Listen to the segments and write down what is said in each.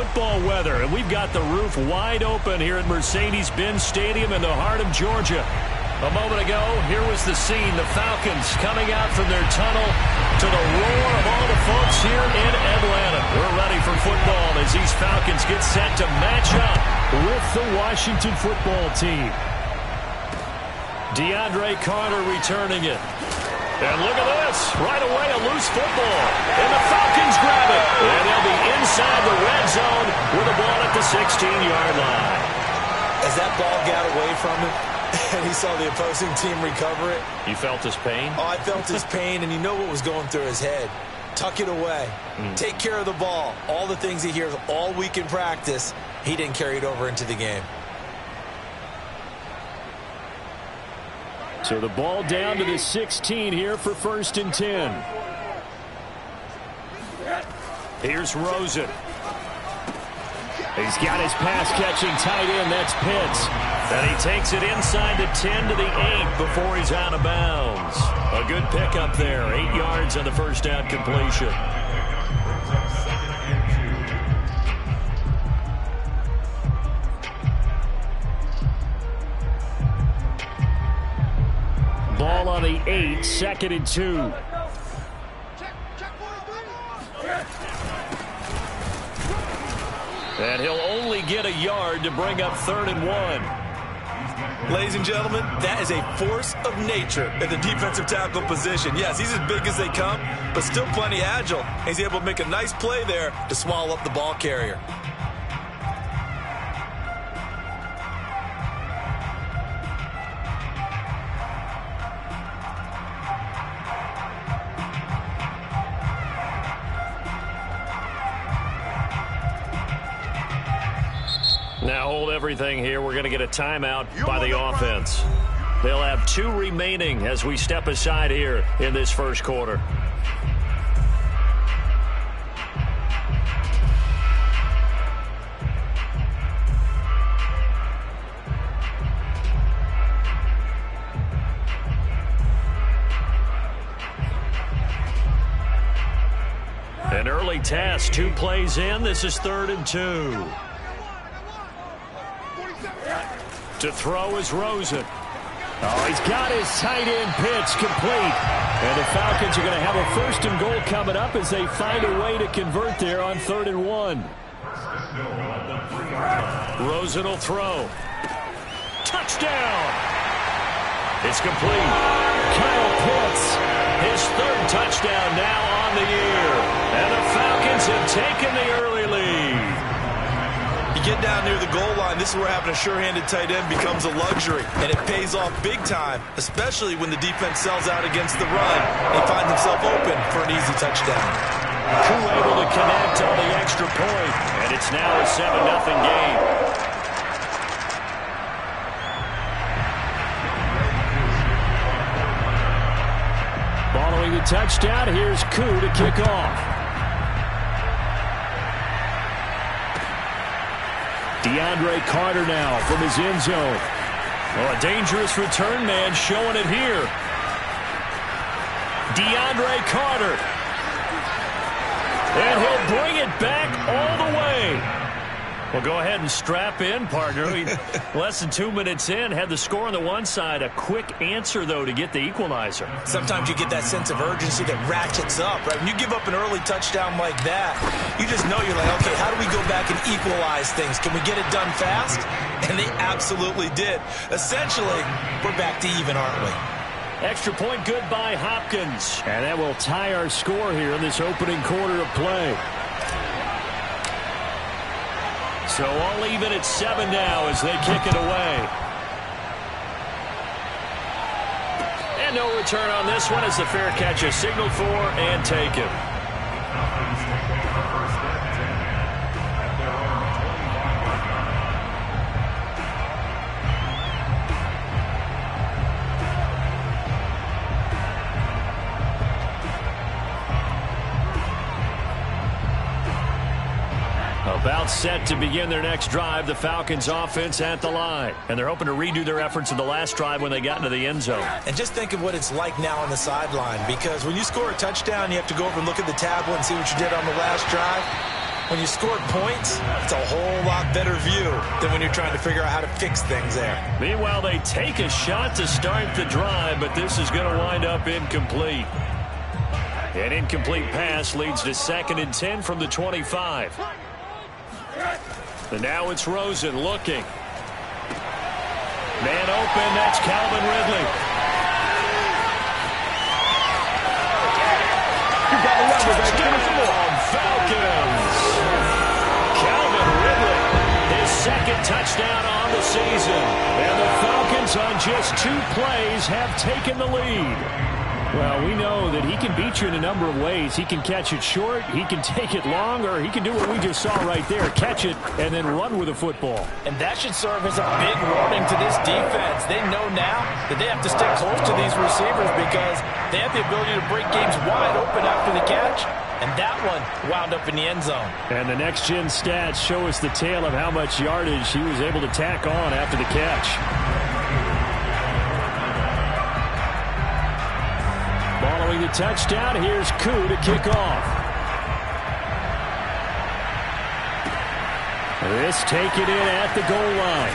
football weather, and we've got the roof wide open here at Mercedes-Benz Stadium in the heart of Georgia. A moment ago, here was the scene. The Falcons coming out from their tunnel to the roar of all the folks here in Atlanta. We're ready for football as these Falcons get set to match up with the Washington football team. DeAndre Carter returning it. And look at this. Right away, a loose football. And the Falcons grab it. And they'll be inside the red zone with the ball at the 16-yard line. As that ball got away from him, and he saw the opposing team recover it. You felt his pain? Oh, I felt his pain, and you know what was going through his head. Tuck it away. Take care of the ball. All the things he hears all week in practice, he didn't carry it over into the game. So the ball down to the 16 here for 1st and 10. Here's Rosen. He's got his pass-catching tight end. That's Pitts. And he takes it inside the 10 to the 8 before he's out of bounds. A good pickup there. 8 yards on the first down completion. Ball on the 8, 2nd and 2. And he'll only get a yard to bring up 3rd and 1. Ladies and gentlemen, that is a force of nature at the defensive tackle position. Yes, he's as big as they come, but still plenty agile. He's able to make a nice play there to swallow up the ball carrier. Now hold everything here. We're going to get a timeout by the offense. They'll have 2 remaining as we step aside here in this first quarter. An early test, 2 plays in. This is 3rd and 2. To throw is Rosen. Oh, he's got his tight end pitch complete. And the Falcons are going to have a 1st and goal coming up as they find a way to convert there on 3rd and 1. Rosen will throw. Touchdown! It's complete. Kyle Pitts, his 3rd touchdown now on the year. And the Falcons have taken the early lead. You get down near the goal line, this is where having a sure-handed tight end becomes a luxury, and it pays off big time, especially when the defense sells out against the run and finds himself open for an easy touchdown. Crew able to connect on the extra point, and it's now a 7-0 game. Following the touchdown, here's Koo to kick off. DeAndre Carter now from his end zone. Oh, a dangerous return man showing it here. DeAndre Carter. And he'll bring it back all the way. Well, go ahead and strap in, partner. Less than 2 minutes in, had the score on the one side. A quick answer, though, to get the equalizer. Sometimes you get that sense of urgency that ratchets up, right? When you give up an early touchdown like that, you just know you're like, okay, how do we go back and equalize things? Can we get it done fast? And they absolutely did. Essentially, we're back to even, aren't we? Extra point good by Hopkins. And that will tie our score here in this opening quarter of play. So all even at 7 now as they kick it away. And no return on this one as the fair catch is signaled for and taken. About set to begin their next drive, the Falcons offense at the line. And they're hoping to redo their efforts in the last drive when they got into the end zone. And just think of what it's like now on the sideline, because when you score a touchdown, you have to go over and look at the tablet and see what you did on the last drive. When you scored points, it's a whole lot better view than when you're trying to figure out how to fix things there. Meanwhile, they take a shot to start the drive, but this is going to wind up incomplete. An incomplete pass leads to 2nd and 10 from the 25. And now it's Rosen looking. Man open, that's Calvin Ridley. Touchdown, Falcons. Calvin Ridley, his 2nd touchdown on the season. And the Falcons on just 2 plays have taken the lead. Well, we know that he can beat you in a number of ways. He can catch it short, he can take it long, or he can do what we just saw right there, catch it and then run with the football. And that should serve as a big warning to this defense. They know now that they have to stick close to these receivers because they have the ability to break games wide open after the catch. And that one wound up in the end zone. And the next-gen stats show us the tale of how much yardage he was able to tack on after the catch. Following the touchdown, here's Koo to kick off. This taken in at the goal line.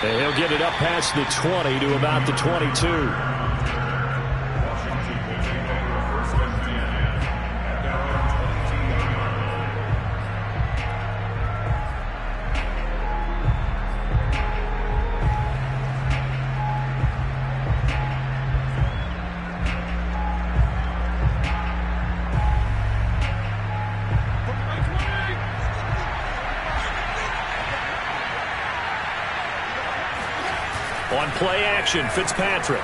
And he'll get it up past the 20 to about the 22. On play action, Fitzpatrick.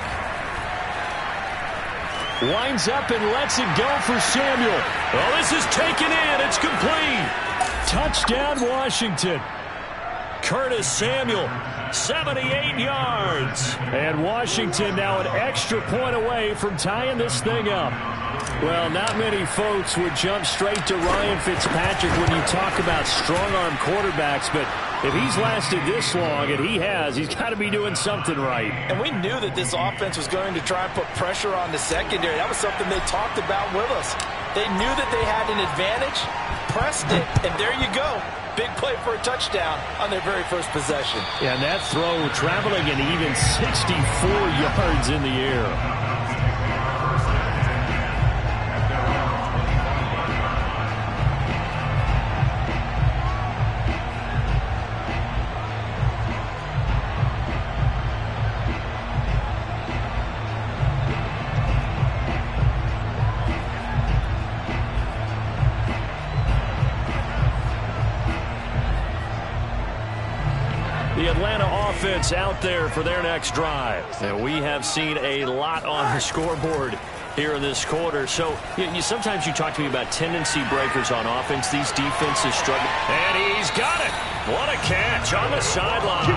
Winds up and lets it go for Samuel. Oh, this is taken in. It's complete. Touchdown, Washington. Curtis Samuel, 78 yards. And Washington now an extra point away from tying this thing up. Well, not many folks would jump straight to Ryan Fitzpatrick when you talk about strong-arm quarterbacks, but if he's lasted this long, and he has, he's got to be doing something right. And we knew that this offense was going to try and put pressure on the secondary. That was something they talked about with us. They knew that they had an advantage, pressed it, and there you go. Big play for a touchdown on their very first possession. Yeah, and that throw traveling an even 64 yards in the air. The Atlanta offense out there for their next drive. And we have seen a lot on the scoreboard here in this quarter. So sometimes you talk to me about tendency breakers on offense. These defenses struggle. And he's got it. What a catch on the sideline.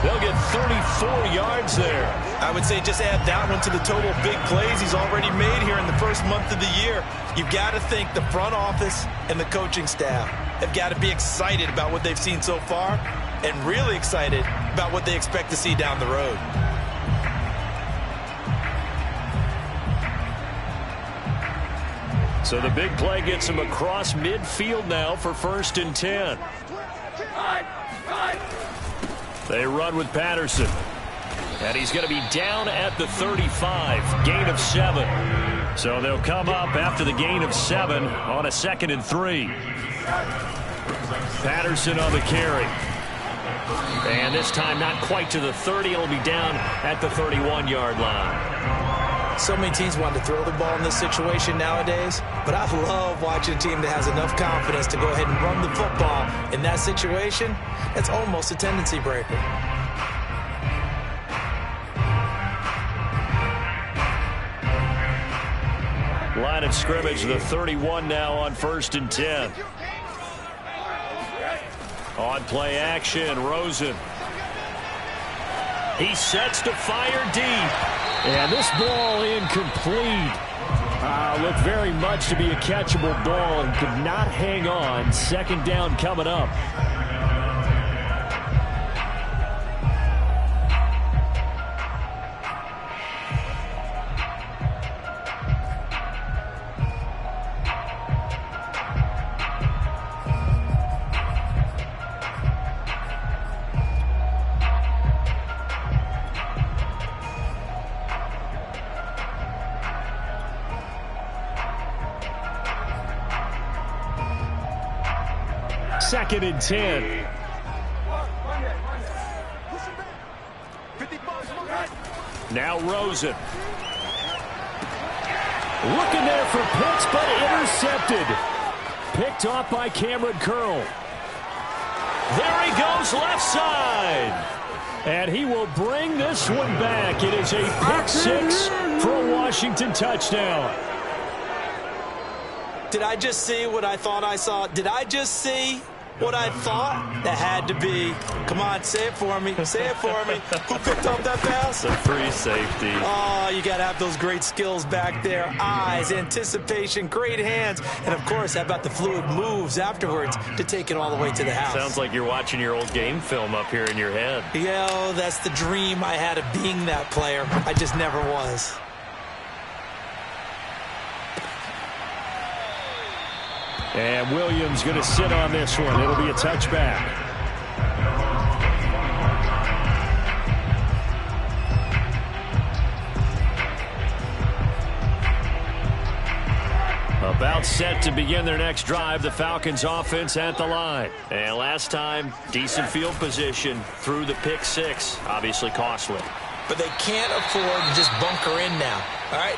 They'll get 34 yards there. I would say just add that one to the total big plays he's already made here in the first month of the year. You've got to think the front office and the coaching staff have got to be excited about what they've seen so far and really excited about what they expect to see down the road. So the big play gets him across midfield now for 1st and 10. They run with Patterson. And he's going to be down at the 35. Gain of 7. So they'll come up after the gain of 7 on a 2nd and 3. Patterson on the carry. And this time not quite to the 30. It'll be down at the 31-yard line. So many teams want to throw the ball in this situation nowadays, but I love watching a team that has enough confidence to go ahead and run the football in that situation. That's almost a tendency breaker. Line of scrimmage, the 31 now on 1st and 10. On play action, Rosen. He sets to fire deep. And this ball incomplete. Looked very much to be a catchable ball and could not hang on. 2nd down coming up. 2nd and 10. Now Rosen. Looking there for Pitts, but intercepted. Picked off by Cameron Curl. There he goes, left side. And he will bring this one back. It is a pick six for a Washington touchdown. Did I just see what I thought I saw? Did I just see what I thought? That had to be. Come on, say it for me. Say it for me. Who picked up that pass? The free safety. Oh, you got to have those great skills back there. Eyes, anticipation, great hands. And, of course, how about the fluid moves afterwards to take it all the way to the house? Sounds like you're watching your old game film up here in your head. Yeah, oh, that's the dream I had of being that player. I just never was. And Williams going to sit on this one. It'll be a touchback. About set to begin their next drive, the Falcons offense at the line. And last time, decent field position through the pick six. Obviously costly. But they can't afford to just bunker in now. All right,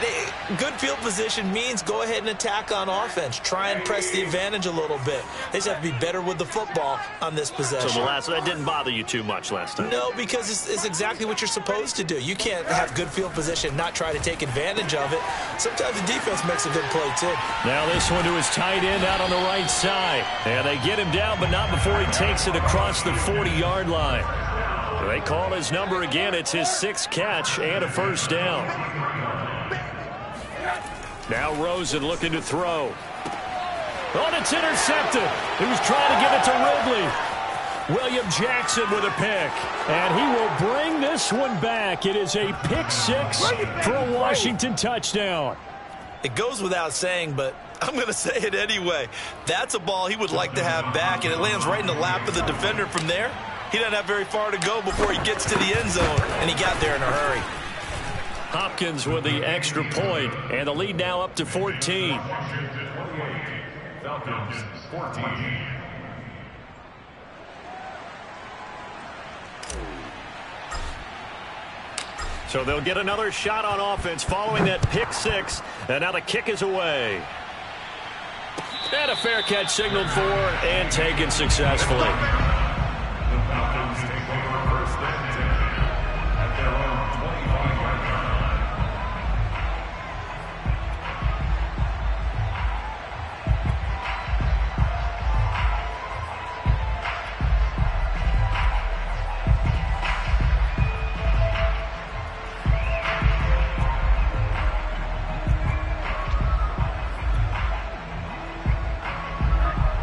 good field position means go ahead and attack on offense. Try and press the advantage a little bit. They just have to be better with the football on this possession. So that didn't bother you too much last time? No, because it's exactly what you're supposed to do. You can't have good field position and not try to take advantage of it. Sometimes the defense makes a good play, too. Now this one to his tight end out on the right side. And they get him down, but not before he takes it across the 40-yard line. They call his number again. It's his 6th catch and a first down. Now Rosen looking to throw. Oh, it's intercepted. He was trying to give it to Ridley. William Jackson with a pick. And he will bring this one back. It is a pick six for a Washington touchdown. It goes without saying, but I'm going to say it anyway. That's a ball he would like to have back, and it lands right in the lap of the defender from there. He doesn't have very far to go before he gets to the end zone, and he got there in a hurry. Hopkins with the extra point, and the lead now up to 14. Falcons 14. So they'll get another shot on offense following that pick six, and now the kick is away. And a fair catch signaled for and taken successfully. The Falcons take over first and 10 at their own 25-yard line.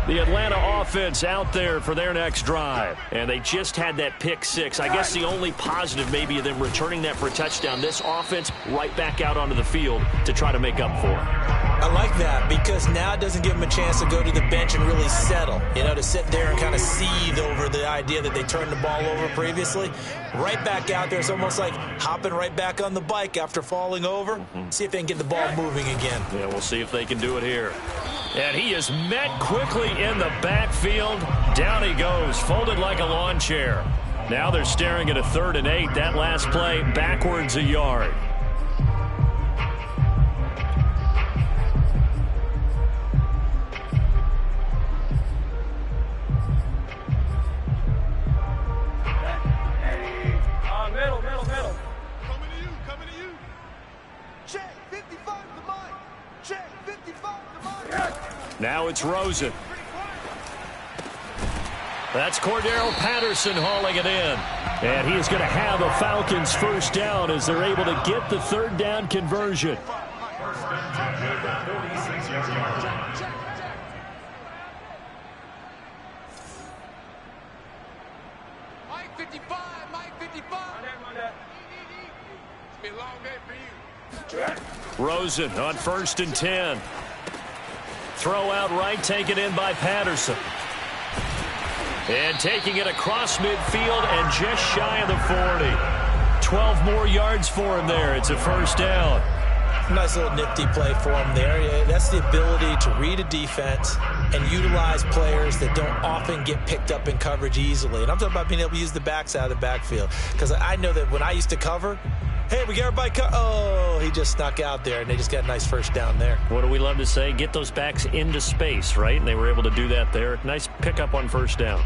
The Atlanta offense out there for their next drive. And they just had that pick six. I guess the only positive maybe of them returning that for a touchdown. This offense right back out onto the field to try to make up for it. I like that because now it doesn't give them a chance to go to the bench and really settle. You know, to sit there and kind of seethe over the idea that they turned the ball over previously. Right back out there. It's almost like hopping right back on the bike after falling over. See if they can get the ball moving again. Yeah, we'll see if they can do it here. And he is met quickly in the backfield. Down he goes, folded like a lawn chair. Now they're staring at a 3rd and 8. That last play backwards a yard. Middle. Coming to you. Check, 55 to mine. Check, 55 to mine. Now it's Rosen. That's Cordero Patterson hauling it in. And he is going to have a Falcons first down as they're able to get the 3rd down conversion. First and 10 at the 46-yard line. Mike 55. It's been a long day for you. Rosen on 1st and 10. Throw out right, taken in by Patterson. And taking it across midfield and just shy of the 40. 12 more yards for him there. It's a first down. Nice little nifty play for him there. Yeah, that's the ability to read a defense and utilize players that don't often get picked up in coverage easily. And I'm talking about being able to use the backs out of the backfield. Because I know that when I used to cover, hey, we got everybody oh, he just snuck out there, and they just got a nice first down there. What do we love to say? Get those backs into space, right? And they were able to do that there. Nice pickup on first down.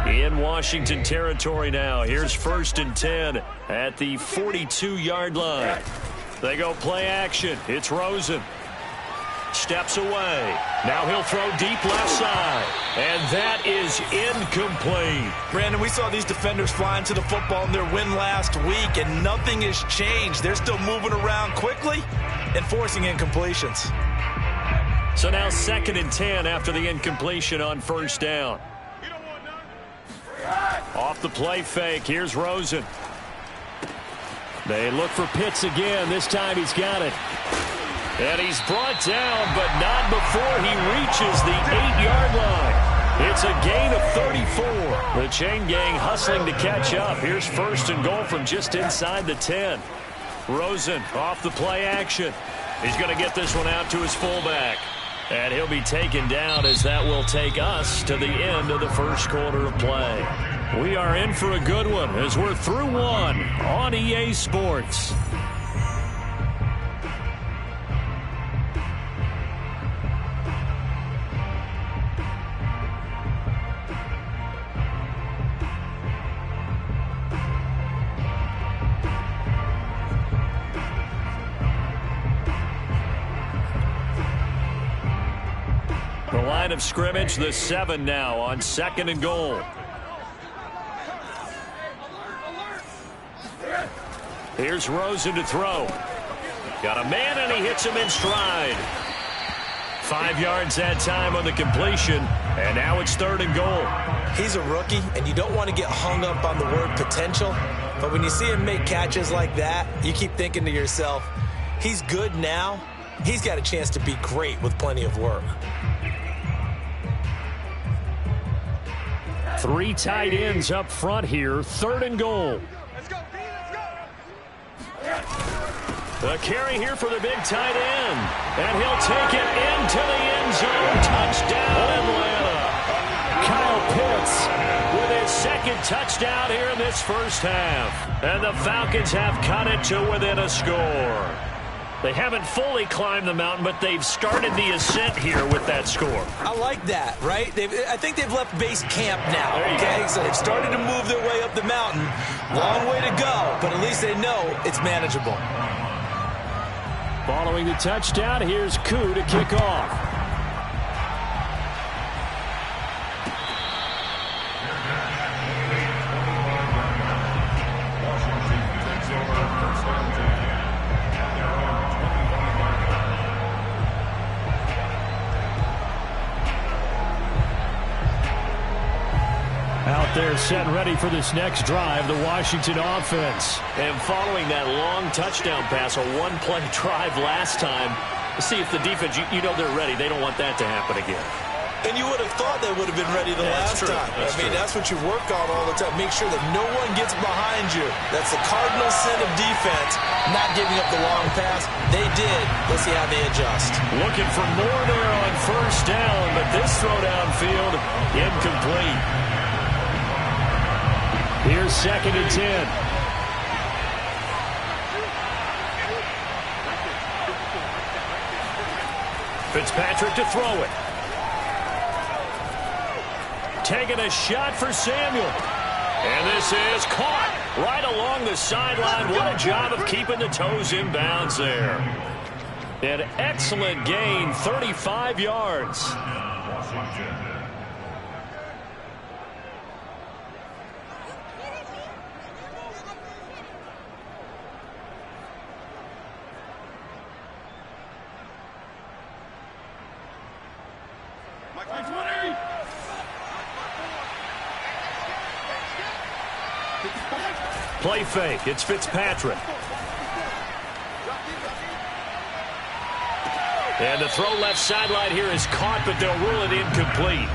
In Washington territory now. Here's 1st and 10 at the 42-yard line. They go play action. It's Rosen. Steps away. Now he'll throw deep left side. And that is incomplete. Brandon, we saw these defenders flying to the football in their win last week, and nothing has changed. They're still moving around quickly and forcing incompletions. So now 2nd and 10 after the incompletion on first down. Off the play fake. Here's Rosen. They look for Pitts again. This time he's got it. And he's brought down, but not before he reaches the 8-yard line. It's a gain of 34. The chain gang hustling to catch up. Here's 1st and goal from just inside the 10. Rosen off the play action. He's going to get this one out to his fullback. And he'll be taken down as that will take us to the end of the first quarter of play. We are in for a good one as we're through one on EA Sports. The line of scrimmage, the 7 now on 2nd and goal. Here's Rosen to throw. Got a man, and he hits him in stride. 5 yards that time on the completion, and now it's 3rd and goal. He's a rookie, and you don't want to get hung up on the word potential, but when you see him make catches like that, you keep thinking to yourself, he's good now. He's got a chance to be great with plenty of work. 3 tight ends up front here, 3rd and goal. Let's go, D, let's go. The carry here for the big tight end. And he'll take it into the end zone. Touchdown, Atlanta. Kyle Pitts with his 2nd touchdown here in this first half. And the Falcons have cut it to within a score. They haven't fully climbed the mountain, but they've started the ascent here with that score. I like that, right? I think they've left base camp now, okay? So they've started to move their way up the mountain. Long way to go, but at least they know it's manageable. Following the touchdown, here's Koo to kick off. Out there set and ready for this next drive, the Washington offense. And following that long touchdown pass, a one-play drive last time, to see if the defense, you know they're ready. They don't want that to happen again. And you would have thought they would have been ready the last time. That's what you work on all the time. Make sure that no one gets behind you. That's the cardinal sin of defense, not giving up the long pass. They did. Let's see how they adjust. Looking for more there on first down, but this throw downfield incomplete. Here's 2nd and 10. Fitzpatrick to throw it. Taking a shot for Samuel. And this is caught right along the sideline. What a job of keeping the toes in bounds there. An excellent gain, 35 yards. Play fake. It's Fitzpatrick. And the throw left sideline here is caught, but they'll rule it incomplete.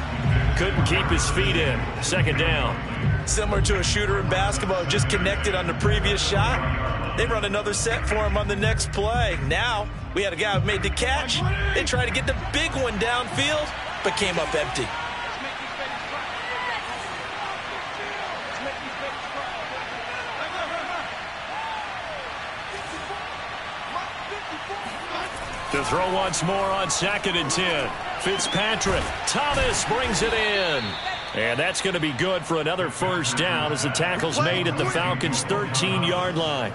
Couldn't keep his feet in. 2nd down. Similar to a shooter in basketball, just connected on the previous shot. They run another set for him on the next play. Now, we had a guy who made the catch. They tried to get the big one downfield, but came up empty. To throw once more on 2nd and 10. Fitzpatrick. Thomas brings it in. And that's going to be good for another first down as the tackle's made at the Falcons' 13-yard line.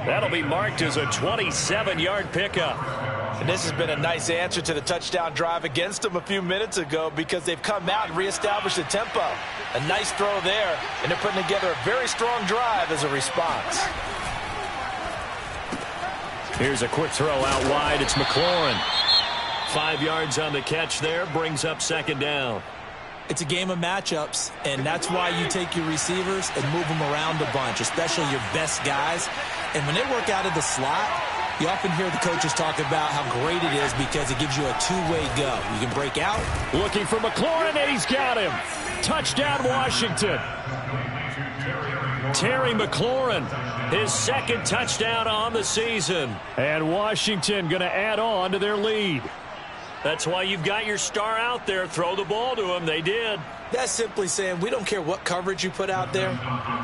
That'll be marked as a 27-yard pickup. And this has been a nice answer to the touchdown drive against them a few minutes ago because they've come out and reestablished the tempo. A nice throw there, and they're putting together a very strong drive as a response. Here's a quick throw out wide. It's McLaurin. 5 yards on the catch there, brings up 2nd down. It's a game of matchups, and that's why you take your receivers and move them around a bunch, especially your best guys. And when they work out of the slot, you often hear the coaches talk about how great it is because it gives you a two-way go. You can break out. Looking for McLaurin, and he's got him. Touchdown, Washington. Terry McLaurin, his 2nd touchdown on the season. And Washington going to add on to their lead. That's why you've got your star out there. Throw the ball to him. They did. That's simply saying we don't care what coverage you put out there.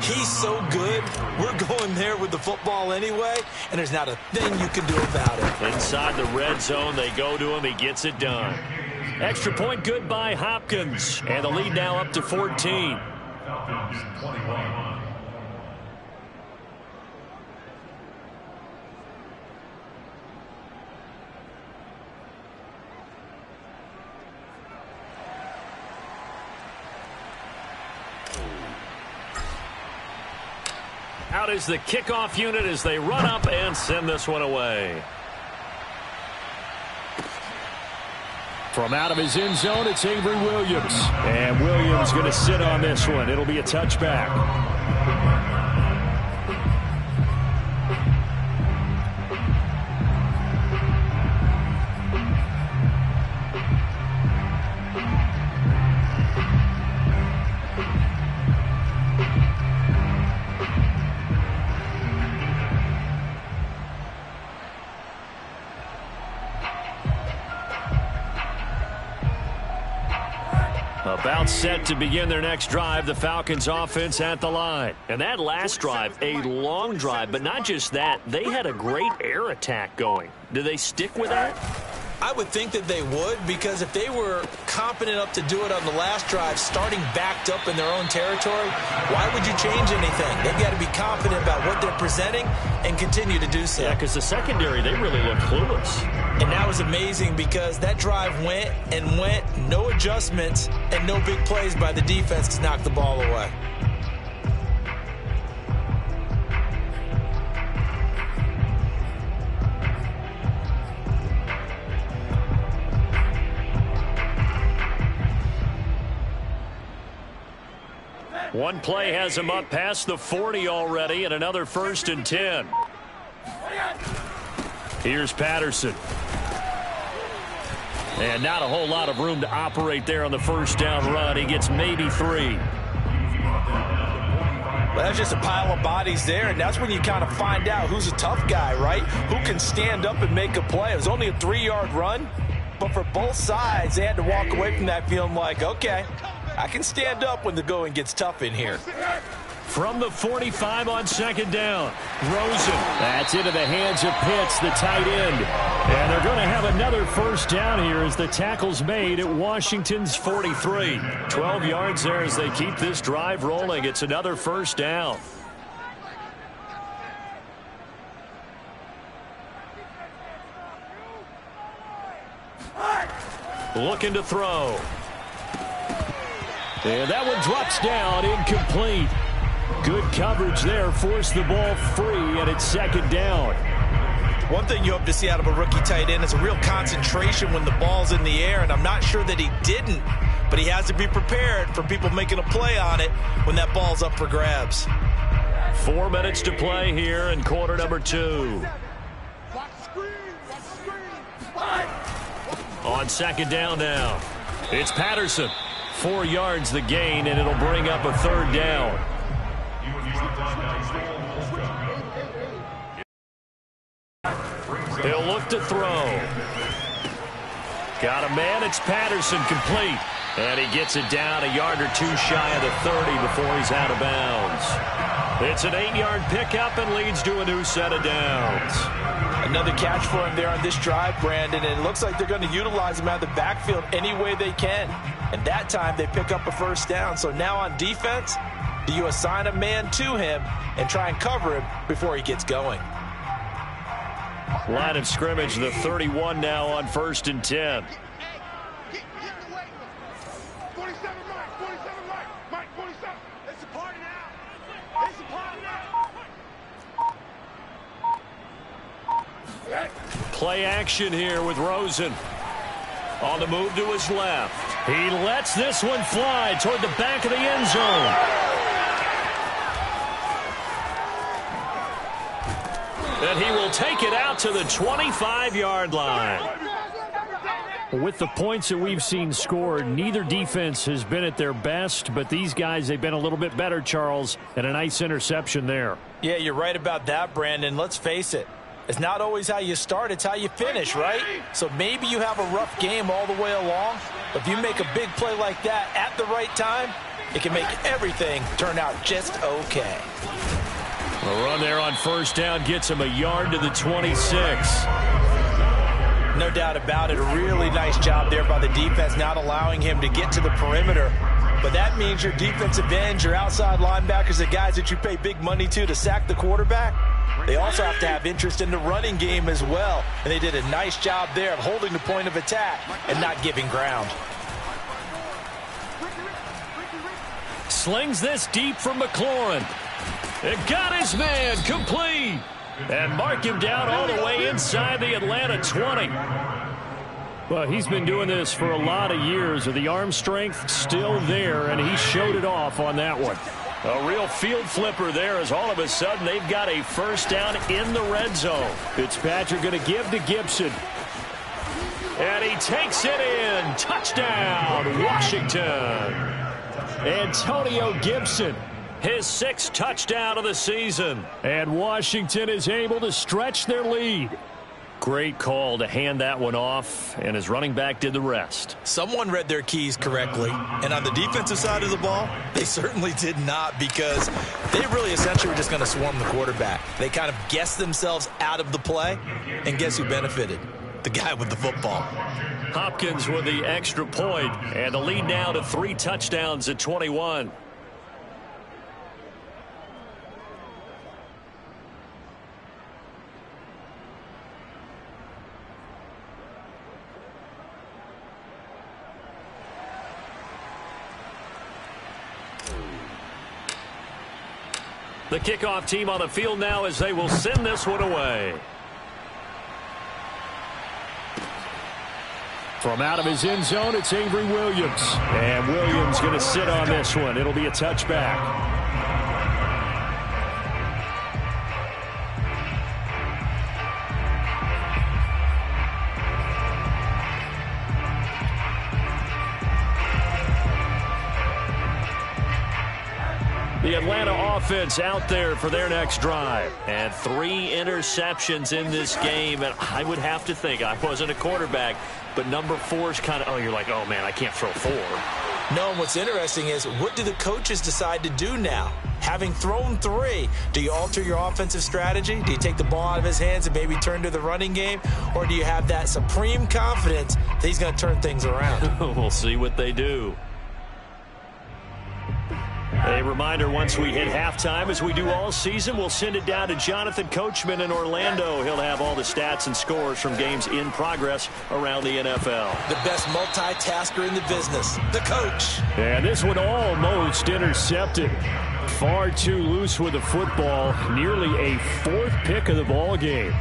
He's so good. We're going there with the football anyway, and there's not a thing you can do about it. Inside the red zone, they go to him. He gets it done. Extra point good by Hopkins. And the lead now up to 14. Falcons 21. Out is the kickoff unit as they run up and send this one away. From out of his end zone, it's Avery Williams. And Williams going to sit on this one. It'll be a touchback. About set to begin their next drive, the Falcons offense at the line. And that last drive, a long drive, but not just that, they had a great air attack going. Do they stick with that? I would think that they would, because if they were confident enough to do it on the last drive, starting backed up in their own territory, why would you change anything? They've got to be confident about what they're presenting and continue to do so. Yeah, because the secondary, they really look clueless. And that was amazing because that drive went and went, no adjustments, and no big plays by the defense to knock the ball away. One play has him up past the 40 already, and another 1st and 10. Here's Patterson. And not a whole lot of room to operate there on the first down run. He gets maybe 3. Well, that's just a pile of bodies there, and that's when you kind of find out who's a tough guy, right? Who can stand up and make a play. It was only a 3-yard run, but for both sides, they had to walk away from that feeling like, okay, I can stand up when the going gets tough in here. From the 45 on 2nd down, Rosen. That's into the hands of Pitts, the tight end. And they're going to have another first down here as the tackle's made at Washington's 43. 12 yards there as they keep this drive rolling. It's another first down. Looking to throw. And that one drops down, incomplete. Good coverage there, forced the ball free, and it's 2nd down. One thing you hope to see out of a rookie tight end is a real concentration when the ball's in the air, and I'm not sure that he didn't, but he has to be prepared for people making a play on it when that ball's up for grabs. 4 minutes to play here in quarter number 2. On 2nd down now, it's Patterson. 4 yards the gain, and it'll bring up a 3rd down. He'll look to throw. Got a man. It's Patterson, complete. And he gets it down a yard or two shy of the 30 before he's out of bounds. It's an 8-yard pickup and leads to a new set of downs. Another catch for him there on this drive, Brandon, and it looks like they're going to utilize him out of the backfield any way they can. And that time they pick up a first down. So now on defense, do you assign a man to him and try and cover him before he gets going? Line of scrimmage, the 31 now on 1st and 10. Play action here with Rosen. On the move to his left. He lets this one fly toward the back of the end zone. And he will take it out to the 25-yard line. With the points that we've seen scored, neither defense has been at their best, but these guys, they've been a little bit better, Charles, and a nice interception there. Yeah, you're right about that, Brandon. Let's face it. It's not always how you start, it's how you finish, right? So maybe you have a rough game all the way along, but if you make a big play like that at the right time, it can make everything turn out just okay. The run there on first down gets him a yard to the 26. No doubt about it. A really nice job there by the defense, not allowing him to get to the perimeter. But that means your defensive ends, your outside linebackers, the guys that you pay big money to sack the quarterback, they also have to have interest in the running game as well. And they did a nice job there of holding the point of attack and not giving ground. Slings this deep from McLaurin. It got his man, complete. And mark him down all the way inside the Atlanta 20. Well, he's been doing this for a lot of years. The arm strength still there, and he showed it off on that one. A real field flipper there as all of a sudden they've got a first down in the red zone. Fitzpatrick going to give to Gibson. And he takes it in. Touchdown, Washington. Antonio Gibson, his 6th touchdown of the season. And Washington is able to stretch their lead. Great call to hand that one off, and his running back did the rest. Someone read their keys correctly, and on the defensive side of the ball, they certainly did not, because they really essentially were just going to swarm the quarterback. They kind of guessed themselves out of the play, and guess who benefited? The guy with the football. Hopkins with the extra point, and the lead now to 3 touchdowns at 21. The kickoff team on the field now as they will send this one away. From out of his end zone, it's Avery Williams. And Williams going to sit on this one. It'll be a touchback. The Atlanta offense out there for their next drive. And 3 interceptions in this game. And I would have to think, I wasn't a quarterback, but number 4 is kind of, oh, you're like, oh, man, I can't throw 4. No, and what's interesting is, what do the coaches decide to do now? Having thrown 3, do you alter your offensive strategy? Do you take the ball out of his hands and maybe turn to the running game? Or do you have that supreme confidence that he's going to turn things around? We'll see what they do. A reminder, once we hit halftime, as we do all season, we'll send it down to Jonathan Coachman in Orlando. He'll have all the stats and scores from games in progress around the NFL. The best multitasker in the business, the coach. And this one almost intercepted. Far too loose with the football. Nearly a 4th pick of the ball game.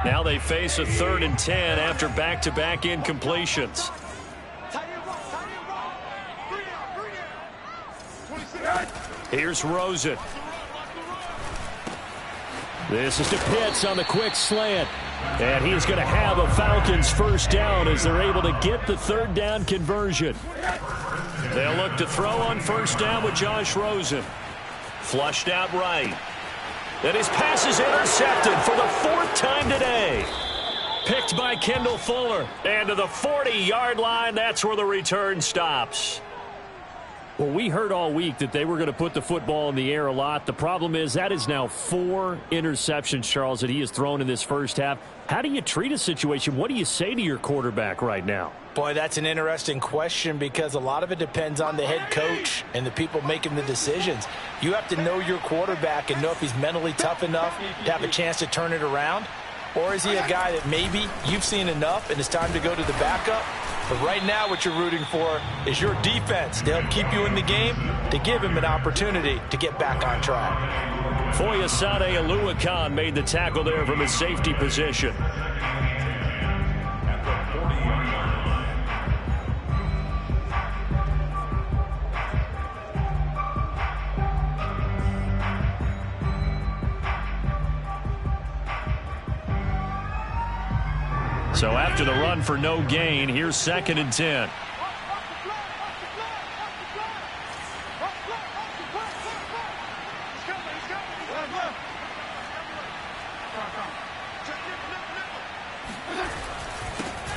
Now they face a 3rd and 10 after back-to-back incompletions. Here's Rosen. This is to Pitts on the quick slant. And he's going to have a Falcons first down as they're able to get the third down conversion. They'll look to throw on first down with Josh Rosen. Flushed out right. And his pass is intercepted for the fourth time today. Picked by Kendall Fuller. And to the 40-yard line, that's where the return stops. Well, we heard all week that they were going to put the football in the air a lot. The problem is that is now 4 interceptions, Charles, that he has thrown in this first half. How do you treat a situation? What do you say to your quarterback right now? Boy, that's an interesting question because a lot of it depends on the head coach and the people making the decisions. You have to know your quarterback and know if he's mentally tough enough to have a chance to turn it around. Or is he a guy that maybe you've seen enough and it's time to go to the backup? But right now what you're rooting for is your defense to help keep you in the game, to give him an opportunity to get back on track. Foyesade Oluwakan made the tackle there from his safety position. So after the run for no gain, here's 2nd and 10.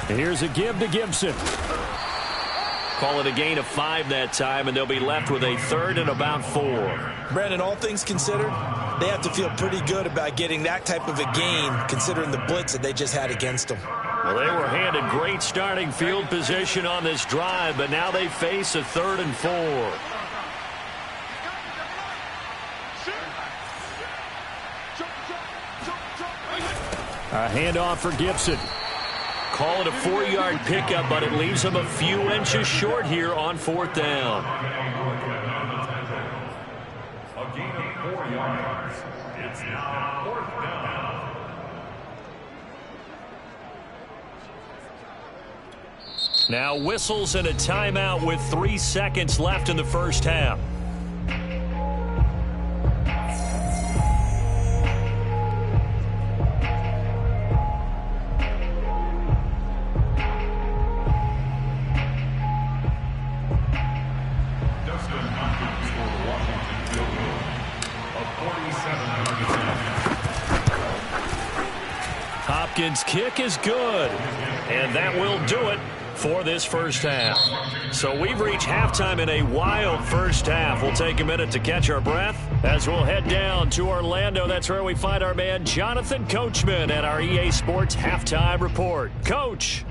Here's a give to Gibson. Call it a gain of 5 that time, and they'll be left with a 3rd and about 4. Brandon, all things considered, they have to feel pretty good about getting that type of a gain considering the blitz that they just had against them. Well, they were handed great starting field position on this drive, but now they face a 3rd and 4. A handoff for Gibson. Call it a 4-yard pickup, but it leaves him a few inches short here on 4th down. A gain of 4 yards. It's now 4th down. Now whistles and a timeout with 3 seconds left in the first half. Hopkins' kick is good, and that will do it for this first half. So we've reached halftime in a wild first half. We'll take a minute to catch our breath as we'll head down to Orlando. That's where we find our man Jonathan Coachman at our EA Sports Halftime Report. Coach.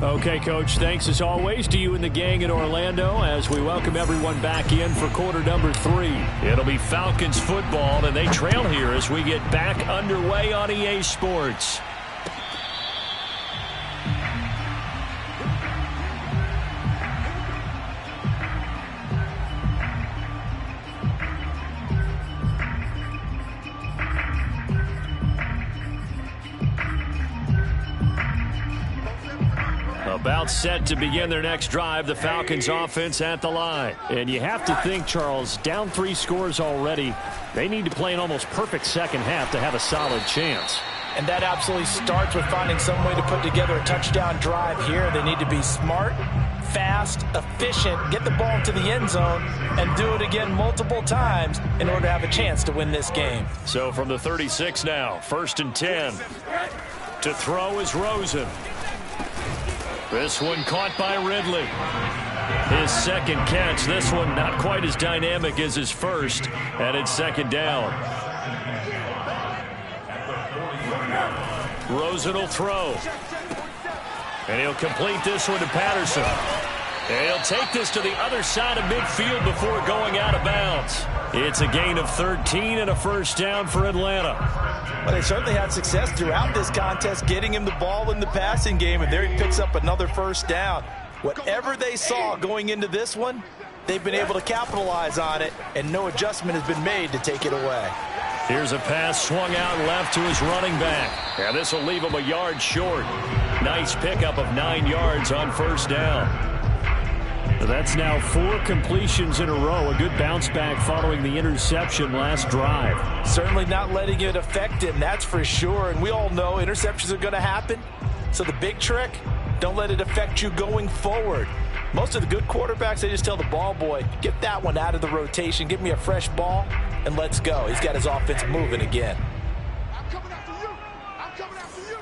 Okay, Coach, thanks as always to you and the gang in Orlando as we welcome everyone back in for quarter number 3. It'll be Falcons football, and they trail here as we get back underway on EA Sports. About set to begin their next drive, the Falcons offense at the line. And you have to think, Charles, down 3 scores already. They need to play an almost perfect second half to have a solid chance. And that absolutely starts with finding some way to put together a touchdown drive here. They need to be smart, fast, efficient, get the ball into the end zone, and do it again multiple times in order to have a chance to win this game. So from the 36 now, 1st and 10. To throw is Rosen. This one caught by Ridley. His second catch. This one not quite as dynamic as his first. And it's 2nd down. Rosen will throw. And he'll complete this one to Patterson. And he'll take this to the other side of midfield before going out of bounds. It's a gain of 13 and a first down for Atlanta. Well, they certainly had success throughout this contest, getting him the ball in the passing game, and there he picks up another first down. Whatever they saw going into this one, they've been able to capitalize on it, and no adjustment has been made to take it away. Here's a pass swung out left to his running back. And this will leave him a yard short. Nice pickup of 9 yards on first down. That's now 4 completions in a row. A good bounce back following the interception last drive. Certainly not letting it affect him, that's for sure. And we all know interceptions are going to happen. So the big trick, don't let it affect you going forward. Most of the good quarterbacks, they just tell the ball boy, get that one out of the rotation, give me a fresh ball, and let's go. He's got his offense moving again. I'm coming after you. I'm coming after you.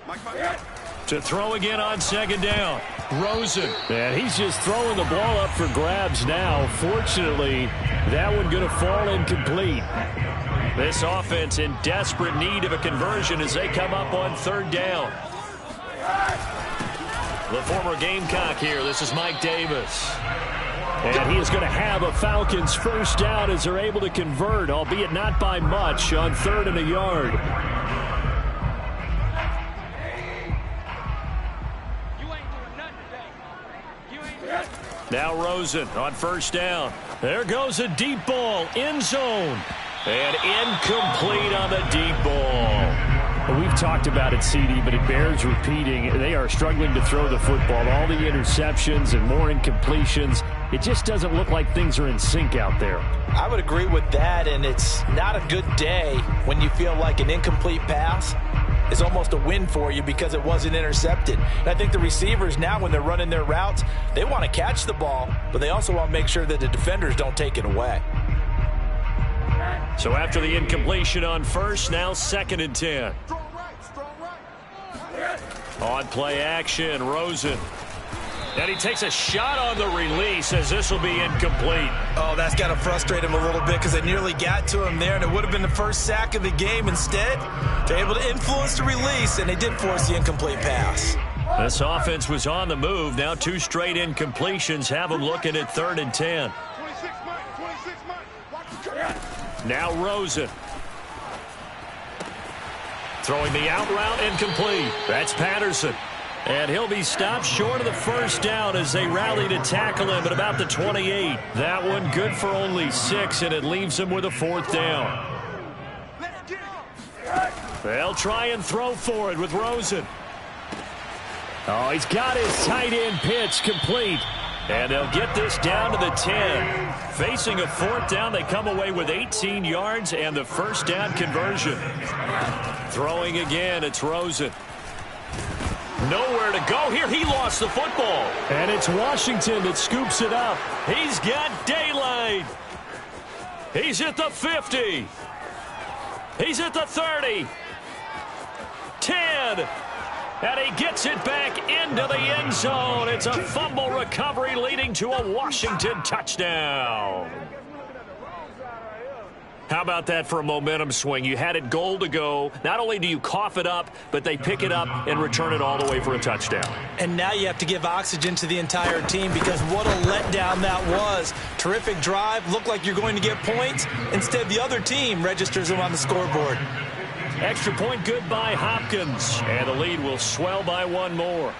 Mike. To throw again on second down. Rosen. And he's just throwing the ball up for grabs now. Fortunately, that one going to fall incomplete. This offense in desperate need of a conversion as they come up on third down. The former Gamecock here. This is Mike Davis. And he is going to have a Falcons first down as they're able to convert, albeit not by much, on 3rd and a yard. Now Rosen on first down. There goes a deep ball, end zone. And incomplete on the deep ball. Well, we've talked about it, CD, but it bears repeating. They are struggling to throw the football. All the interceptions and more incompletions. It just doesn't look like things are in sync out there. I would agree with that, and it's not a good day when you feel like an incomplete pass is almost a win for you because it wasn't intercepted. And I think the receivers now, when they're running their routes, they want to catch the ball, but they also want to make sure that the defenders don't take it away. So after the incompletion on first, now 2nd and 10. Strong right. On play action, Rosen. And he takes a shot on the release as this will be incomplete. Oh, that's got to frustrate him a little bit because they nearly got to him there, and it would have been the first sack of the game. Instead, they're able to influence the release, and they did force the incomplete pass. This offense was on the move. Now 2 straight incompletions have them looking at 3rd and 10. 26 man. Watch the cut. Now Rosen. Throwing the out route, incomplete. That's Patterson. And he'll be stopped short of the first down as they rally to tackle him at about the 28. That one good for only 6, and it leaves him with a 4th down. They'll try and throw for it with Rosen. Oh, he's got his tight end pitch complete. And they'll get this down to the 10. Facing a 4th down, they come away with 18 yards and the first down conversion. Throwing again, it's Rosen. Nowhere to go here. He lost the football. And it's Washington that scoops it up. He's got daylight. He's at the 50. He's at the 30. 10. And he gets it back into the end zone. It's a fumble recovery leading to a Washington touchdown. How about that for a momentum swing? You had it goal to go. Not only do you cough it up, but they pick it up and return it all the way for a touchdown. And now you have to give oxygen to the entire team because what a letdown that was. Terrific drive. Looked like you're going to get points. Instead, the other team registers them on the scoreboard. Extra point good by Hopkins. And the lead will swell by 1 more.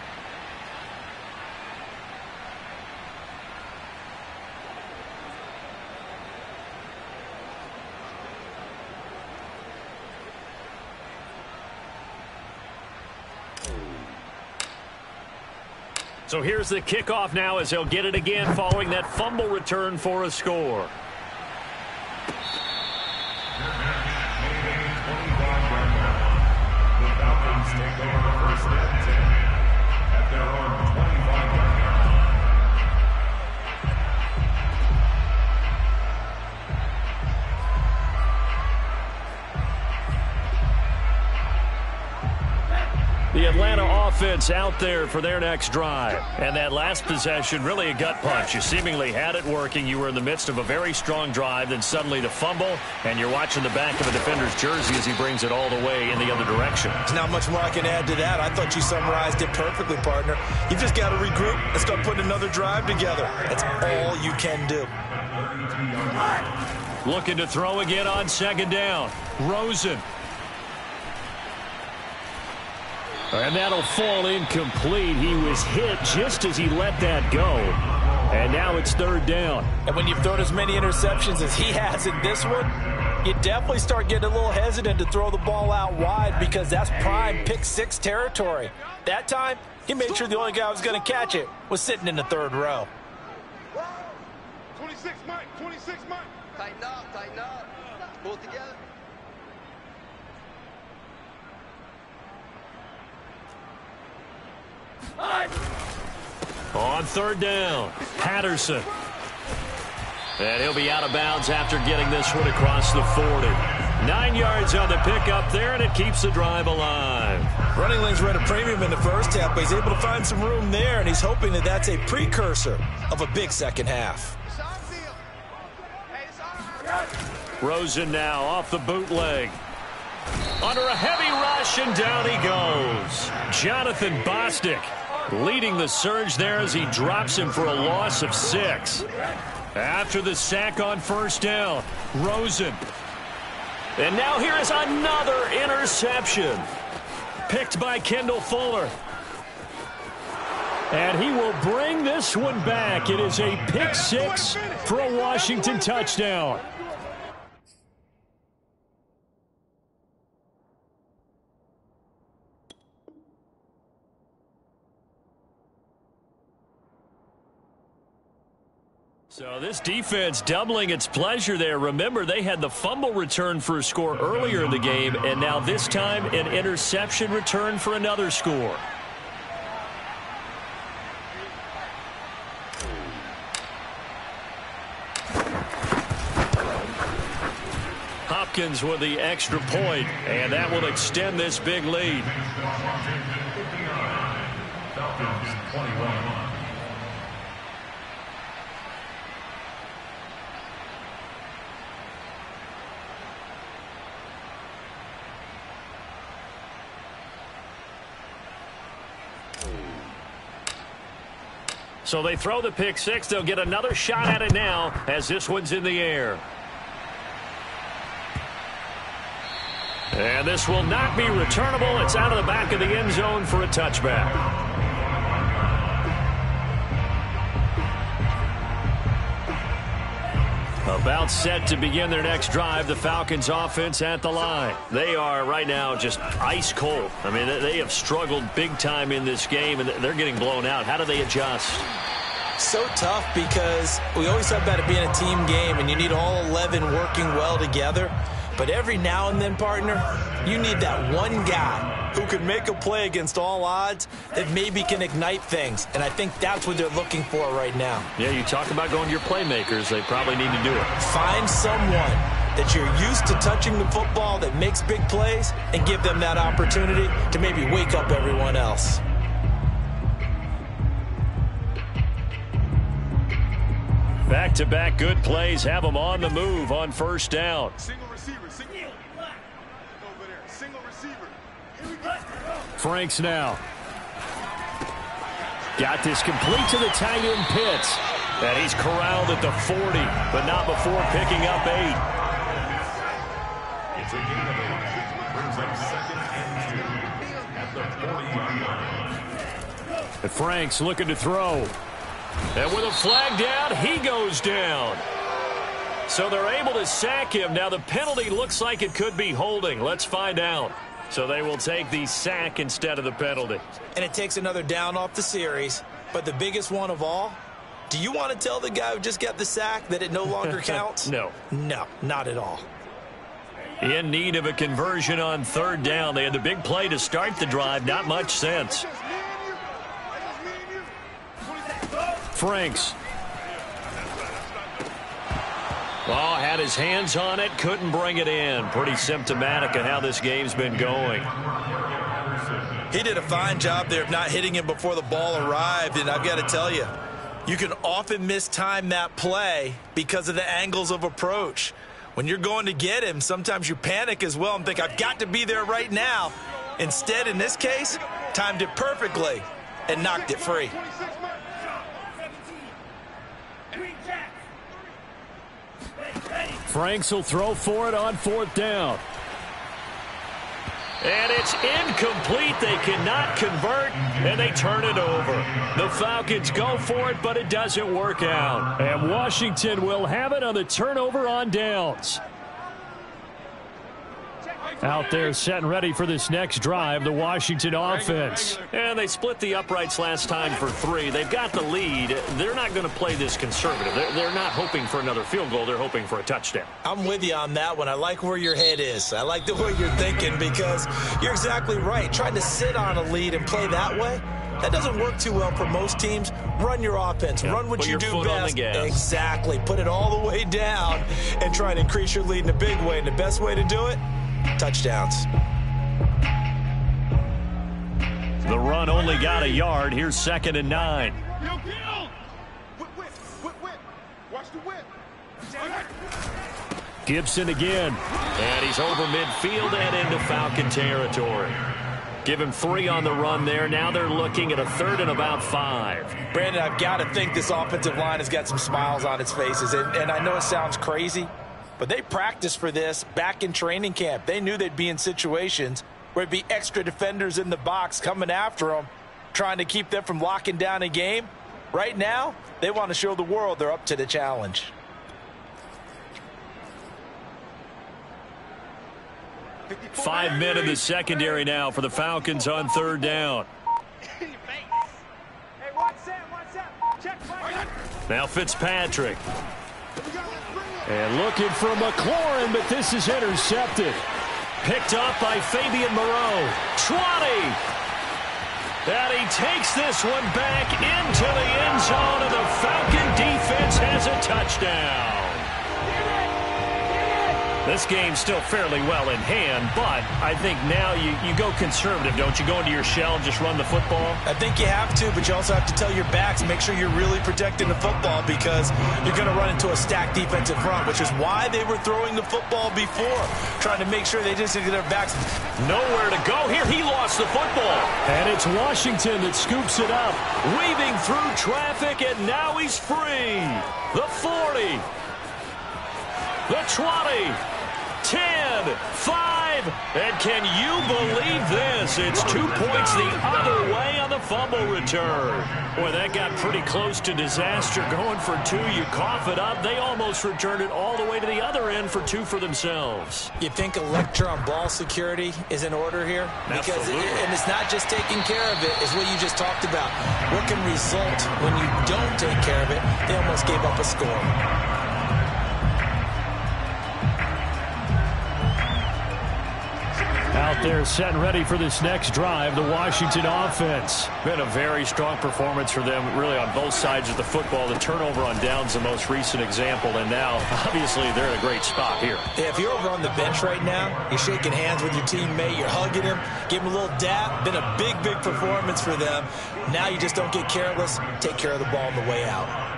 So here's the kickoff now as they'll get it again following that fumble return for a score. The Falcons take over first and 10 at their own 25-yard line. The Atlanta offense out there for their next drive. And that last possession, really a gut punch. You seemingly had it working. You were in the midst of a very strong drive, then suddenly the fumble, and you're watching the back of a defender's jersey as he brings it all the way in the other direction. There's not much more I can add to that. I thought you summarized it perfectly, partner. You've just got to regroup and start putting another drive together. That's all you can do. Looking to throw again on second down. Rosen. And that'll fall incomplete. He was hit just as he let that go. And now it's third down. And when you've thrown as many interceptions as he has in this one, you definitely start getting a little hesitant to throw the ball out wide because that's prime pick six territory. That time, he made sure the only guy who was going to catch it was sitting in the third row. 26, Mike. 26, Mike. Tighten up, tighten up. Pull it together. On third down, Patterson. And he'll be out of bounds after getting this one across the 40. 9 yards on the pickup there, and it keeps the drive alive. Running lanes were at a premium in the first half, but he's able to find some room there, and he's hoping that that's a precursor of a big second half. Rosen now off the bootleg. Under a heavy rush, and down he goes. Jonathan Bostic leading the surge there as he drops him for a loss of 6. After the sack on first down, Rosen. And now here is another interception. Picked by Kendall Fuller. And he will bring this one back. It is a pick 6 for a Washington touchdown. So this defense doubling its pleasure there. Remember, they had the fumble return for a score earlier in the game, and now this time an interception return for another score. Hopkins with the extra point, and that will extend this big lead. Falcons 21. So they throw the pick 6. They'll get another shot at it now as this one's in the air. And this will not be returnable. It's out of the back of the end zone for a touchback. About set to begin their next drive, the Falcons offense at the line. They are right now just ice cold. I mean, they have struggled big time in this game, and they're getting blown out. How do they adjust? So tough because we always talk about it being a team game, and you need all 11 working well together. But every now and then, partner, you need that one guy who can make a play against all odds that maybe can ignite things. And I think that's what they're looking for right now. Yeah, you talk about going to your playmakers. They probably need to do it. Find someone that you're used to touching the football that makes big plays and give them that opportunity to maybe wake up everyone else. Back-to-back good plays have them on the move on first down. Single receiver, single. Over there, single receiver. Here we go. Franks now. Got this complete to the tight end Pitts. And he's corralled at the 40, but not before picking up 8. It's a gain of 8. Brings up 2nd and 2 at the 40-yard line. And Franks looking to throw. And with a flag down, he goes down. So they're able to sack him. Now the penalty looks like it could be holding. Let's find out. So they will take the sack instead of the penalty. And it takes another down off the series. But the biggest one of all, do you want to tell the guy who just got the sack that it no longer counts? No. No, not at all. In need of a conversion on third down. They had the big play to start the drive. Not much sense. Franks. Oh, had his hands on it, couldn't bring it in. Pretty symptomatic of how this game's been going. He did a fine job there of not hitting him before the ball arrived, and I've got to tell you, you can often mistime that play because of the angles of approach. When you're going to get him, sometimes you panic as well and think, I've got to be there right now. Instead, in this case, timed it perfectly and knocked it free. Franks will throw for it on fourth down. And it's incomplete. They cannot convert, and they turn it over. The Falcons go for it, but it doesn't work out. And Washington will have it on the turnover on downs. Out there set and ready for this next drive, the Washington offense. And they split the uprights last time for 3. They've got the lead. They're not going to play this conservative. They're not hoping for another field goal. They're hoping for a touchdown. I'm with you on that one. I like where your head is. I like the way you're thinking because you're exactly right. Trying to sit on a lead and play that way, that doesn't work too well for most teams. Run your offense. Run what you do best. Exactly. Put it all the way down and try to increase your lead in a big way. And the best way to do it, touchdowns. The run only got a yard. Here's 2nd and 9. Watch the whip. Gibson again. And he's over midfield and into Falcon territory. Give him 3 on the run there. Now they're looking at a 3rd and about 5. Brandon, I've got to think this offensive line has got some smiles on its faces. And I know it sounds crazy, but they practiced for this back in training camp. They knew they'd be in situations where it'd be extra defenders in the box coming after them, trying to keep them from locking down a game. Right now, they want to show the world they're up to the challenge. Five men in the secondary now for the Falcons on 3rd down. Now Fitzpatrick. And looking for McLaurin, but this is intercepted. Picked up by Fabian Moreau. 20. And he takes this one back into the end zone, and the Falcon defense has a touchdown. This game's still fairly well in hand, but I think now you go conservative, don't you? Go into your shell and just run the football? I think you have to, but you also have to tell your backs, make sure you're really protecting the football because you're going to run into a stacked defensive front, which is why they were throwing the football before, trying to make sure they just get their backs. Nowhere to go here. He lost the football. And it's Washington that scoops it up, weaving through traffic, and now he's free. The 40. The 20. 10, 5, and can you believe this? It's 2 points the other way on the fumble return. Boy, that got pretty close to disaster. Going for 2, you cough it up. They almost returned it all the way to the other end for 2 for themselves. You think electron ball security is in order here? Because and it's not just taking care of it, it's what you just talked about. What can result when you don't take care of it? They almost gave up a score. Out there set and ready for this next drive, the Washington offense. Been a very strong performance for them, really on both sides of the football. The turnover on downs, the most recent example, and now, obviously, they're in a great spot here. Yeah, if you're over on the bench right now, you're shaking hands with your teammate, you're hugging him, give him a little dap. Been a big, big performance for them. Now you just don't get careless. Take care of the ball on the way out.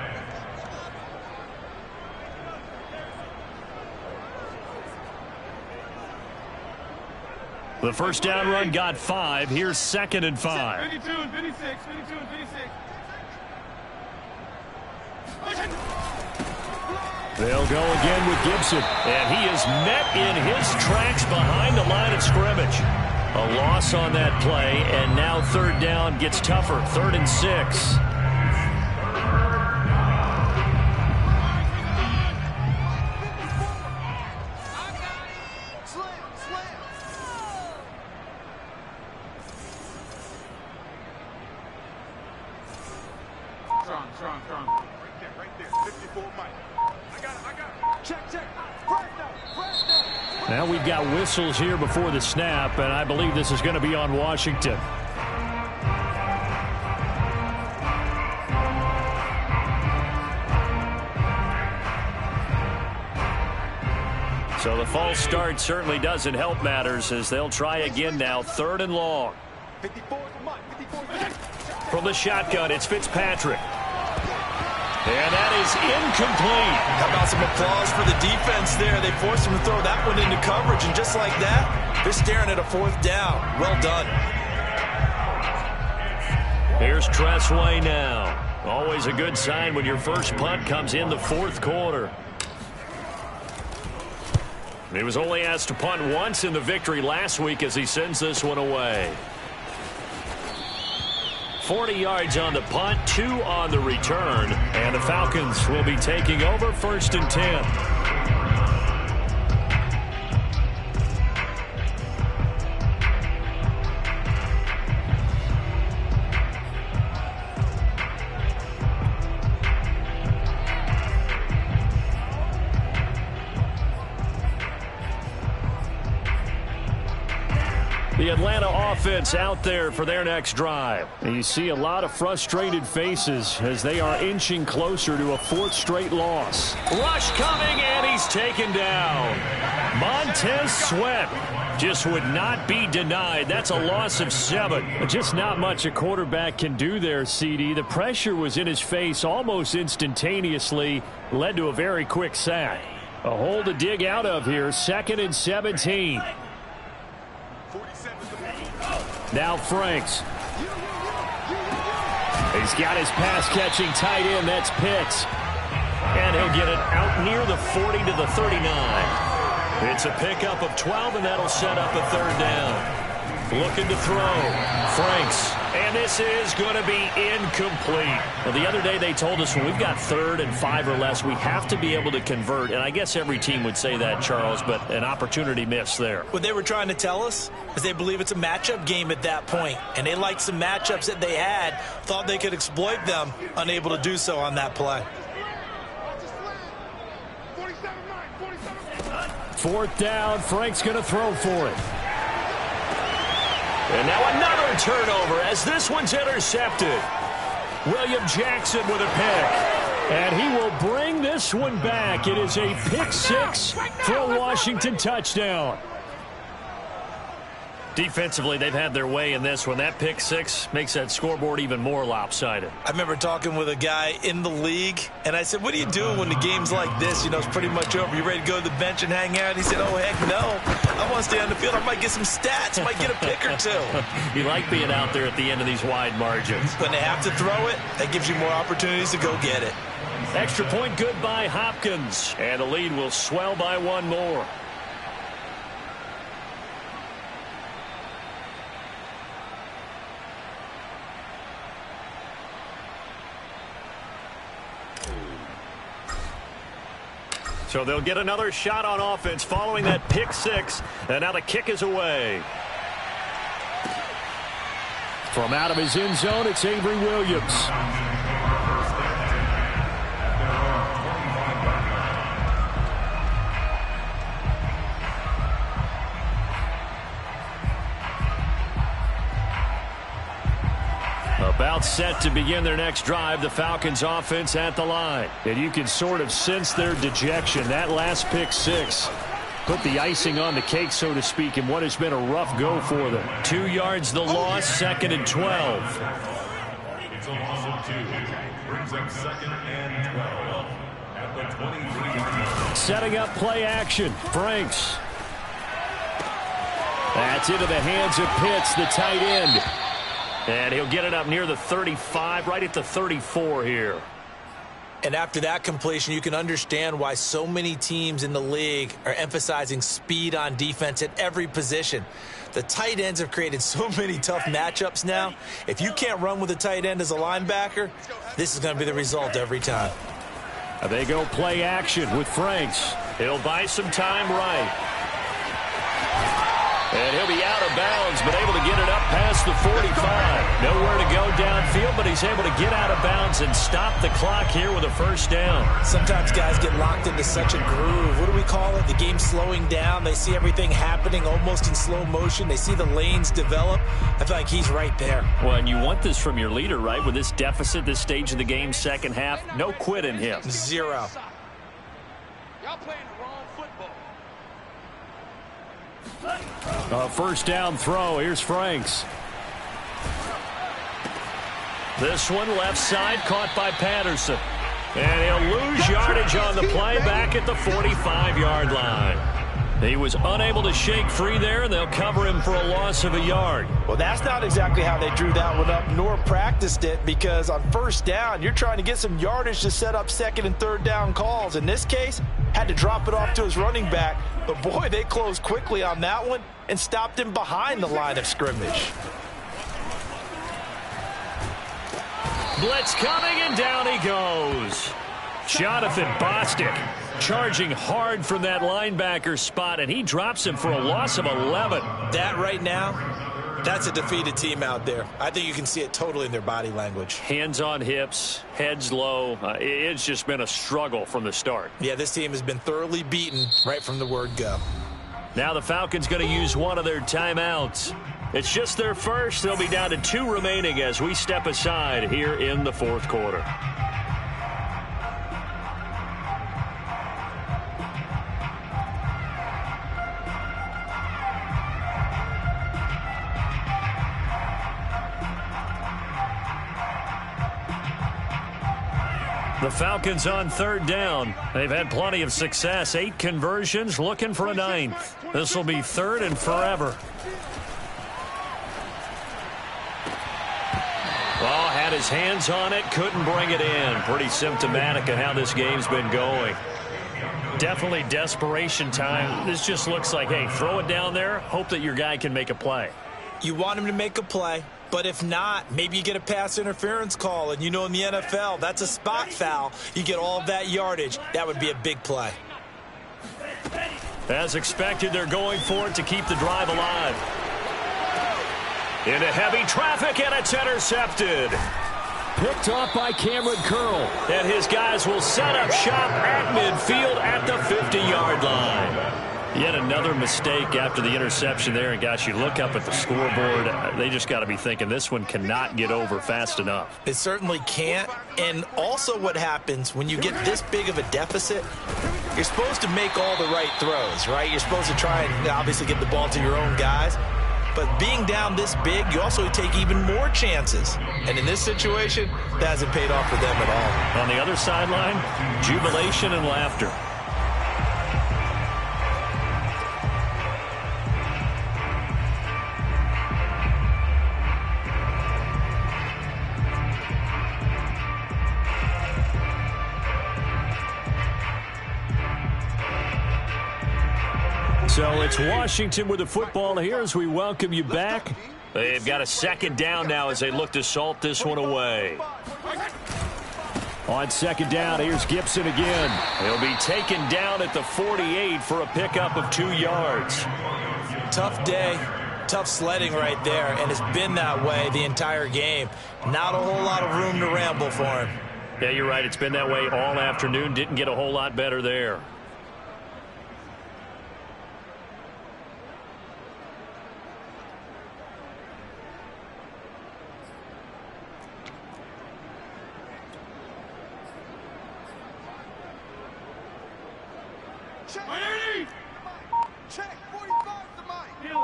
The first down run got 5. Here's 2nd and 5. 52 and 56, 52 and 56. They'll go again with Gibson. And he is met in his tracks behind the line of scrimmage. A loss on that play, and now 3rd down gets tougher. 3rd and 6. Strong. Right there. 54 Mike. I got it. Check. Now we've got whistles here before the snap, and I believe this is going to be on Washington. So the false start certainly doesn't help matters as they'll try again now. 3rd and long. 54 Mike. From the shotgun, it's Fitzpatrick. And that is incomplete. How about some applause for the defense there? They forced him to throw that one into coverage, and just like that, they're staring at a 4th down. Well done. Here's Tressway now. Always a good sign when your first punt comes in the 4th quarter. He was only asked to punt once in the victory last week as he sends this one away. 40 yards on the punt, 2 on the return, and the Falcons will be taking over 1st and 10. The Atlanta offense out there for their next drive. And you see a lot of frustrated faces as they are inching closer to a 4th straight loss. Rush coming, and he's taken down. Montez Sweat just would not be denied. That's a loss of 7. Just not much a quarterback can do there, CD. The pressure was in his face almost instantaneously, led to a very quick sack. A hole to dig out of here, 2nd and 17. Now Franks. He's got his pass-catching tight end. That's Pitts. And he'll get it out near the 40 to the 39. It's a pickup of 12, and that'll set up a 3rd down. Looking to throw. Franks. And this is going to be incomplete. Well, the other day they told us when we've got 3rd and 5 or less, we have to be able to convert. And I guess every team would say that, Charles, but an opportunity missed there. What they were trying to tell us is they believe it's a matchup game at that point. And they liked some matchups that they had, thought they could exploit them, unable to do so on that play. 4th down, Frank's going to throw for it. And now another turnover as this one's intercepted. William Jackson with a pick. And he will bring this one back. It is a pick 6 for a Washington touchdown. Defensively, they've had their way in this one. That pick 6 makes that scoreboard even more lopsided. I remember talking with a guy in the league, and I said, what do you do when the game's like this? You know, it's pretty much over. You ready to go to the bench and hang out? He said, oh, heck no. I want to stay on the field. I might get some stats. I might get a pick or 2. You like being out there at the end of these wide margins. When they have to throw it, that gives you more opportunities to go get it. Extra point good by Hopkins. And the lead will swell by 1 more. So they'll get another shot on offense following that pick 6. And now the kick is away. From out of his end zone, it's Avery Williams. About set to begin their next drive, the Falcons offense at the line. And you can sort of sense their dejection. That last pick 6 put the icing on the cake, so to speak, in what has been a rough go for them. 2 yards the loss, 2nd and 12. It's a loss of 2. Brings up 2nd and 12 at the 23. Setting up play action. Franks. That's into the hands of Pitts, the tight end. And he'll get it up near the 35, right at the 34 here. And after that completion, you can understand why so many teams in the league are emphasizing speed on defense at every position. The tight ends have created so many tough matchups now. If you can't run with a tight end as a linebacker, this is going to be the result every time. They go play action with Franks. He'll buy some time right. And he'll be out of bounds, but able to get it up past the 45. Nowhere to go downfield, but he's able to get out of bounds and stop the clock here with a 1st down. Sometimes guys get locked into such a groove. What do we call it? The game's slowing down. They see everything happening almost in slow motion. They see the lanes develop. I feel like he's right there. Well, and you want this from your leader, right? With this deficit, this stage of the game, 2nd half, no quit in him. 0. Y'all playing the wrong football. A 1st down throw. Here's Franks. This one left side caught by Patterson. And he'll lose yardage on the play back at the 45-yard line. He was unable to shake free there, and they'll cover him for a loss of a yard. Well, that's not exactly how they drew that one up, nor practiced it, because on 1st down, you're trying to get some yardage to set up 2nd and 3rd down calls. In this case, had to drop it off to his running back, But boy, they closed quickly on that one and stopped him behind the line of scrimmage. Blitz coming, and down he goes. Jonathan Bostic charging hard from that linebacker spot, and he drops him for a loss of 11. That right now, that's a defeated team out there. I think you can see it totally in their body language. Hands on hips, heads low. It's just been a struggle from the start. Yeah, this team has been thoroughly beaten right from the word go. Now the Falcons going to use one of their timeouts. It's just their first. They'll be down to 2 remaining as we step aside here in the fourth quarter. The Falcons on 3rd down. They've had plenty of success. 8 conversions, looking for a 9th. This will be 3rd and forever. Well, had his hands on it, couldn't bring it in. Pretty symptomatic of how this game's been going. Definitely desperation time. This just looks like, hey, throw it down there, hope that your guy can make a play. You want him to make a play, but if not, maybe you get a pass interference call, and you know in the NFL, that's a spot foul. You get all of that yardage. That would be a big play. As expected, they're going for it to keep the drive alive. Into heavy traffic, and it's intercepted. Picked off by Cameron Curl. And his guys will set up shop at midfield at the 50-yard line. Yet another mistake after the interception there. And, gosh, you look up at the scoreboard, they just got to be thinking this one cannot get over fast enough. It certainly can't. And also what happens when you get this big of a deficit, you're supposed to make all the right throws, right? You're supposed to try and obviously get the ball to your own guys. But being down this big, you also take even more chances. And in this situation, that hasn't paid off for them at all. On the other sideline, jubilation and laughter. So it's Washington with the football here as we welcome you back. They've got a 2nd down now as they look to salt this one away. On 2nd down, here's Gibson again. He'll be taken down at the 48 for a pickup of 2 yards. Tough day, tough sledding right there, and it's been that way the entire game. Not a whole lot of room to ramble for him. Yeah, you're right. It's been that way all afternoon. Didn't get a whole lot better there. Check, 45 to Mike. Here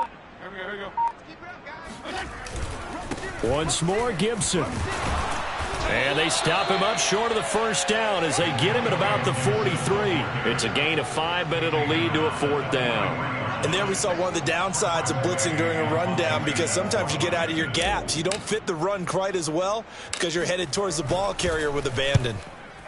we go. Keep it up, guys. Once more, Gibson. And they stop him up short of the 1st down as they get him at about the 43. It's a gain of 5, but it'll lead to a 4th down. And there we saw one of the downsides of blitzing during a rundown, because sometimes you get out of your gaps. You don't fit the run quite as well because you're headed towards the ball carrier with abandon.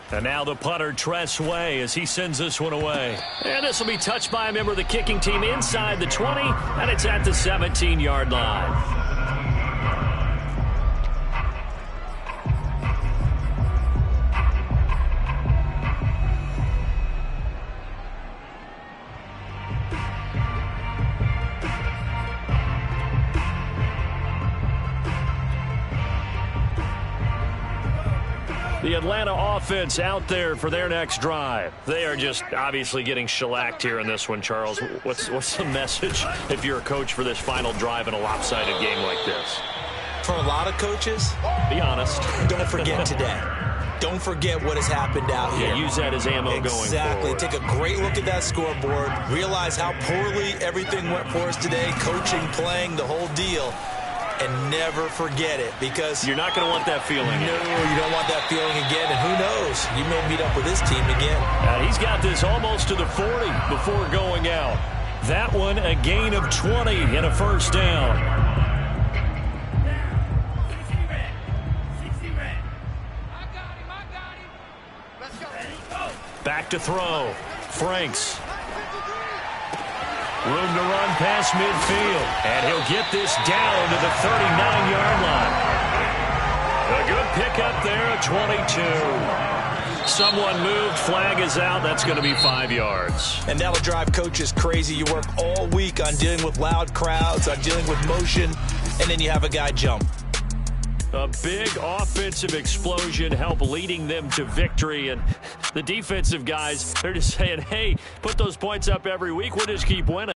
And now the punter, Tress Way, as he sends this one away. And this will be touched by a member of the kicking team inside the 20, and it's at the 17-yard line. The Atlanta offense out there for their next drive. They are just obviously getting shellacked here in this one, Charles. What's the message if you're a coach for this final drive in a lopsided game like this? For a lot of coaches, be honest. Don't forget today. Don't forget what has happened out here. Yeah, use that as ammo going forward. Exactly. Take a great look at that scoreboard. Realize how poorly everything went for us today. Coaching, playing, the whole deal. And never forget it, because you're not going to want that feeling. No, you don't want that feeling again. And who knows? You may meet up with this team again. He's got this almost to the 40 before going out. That one a gain of 20 and a 1st down. Back to throw. Franks. Room to run past midfield. And he'll get this down to the 39-yard line. A good pickup there at 22. Someone moved. Flag is out. That's going to be 5 yards. And that'll drive coaches crazy. You work all week on dealing with loud crowds, on dealing with motion, and then you have a guy jump. A big offensive explosion helped leading them to victory. And the defensive guys, they're just saying, hey, put those points up every week. We'll just keep winning.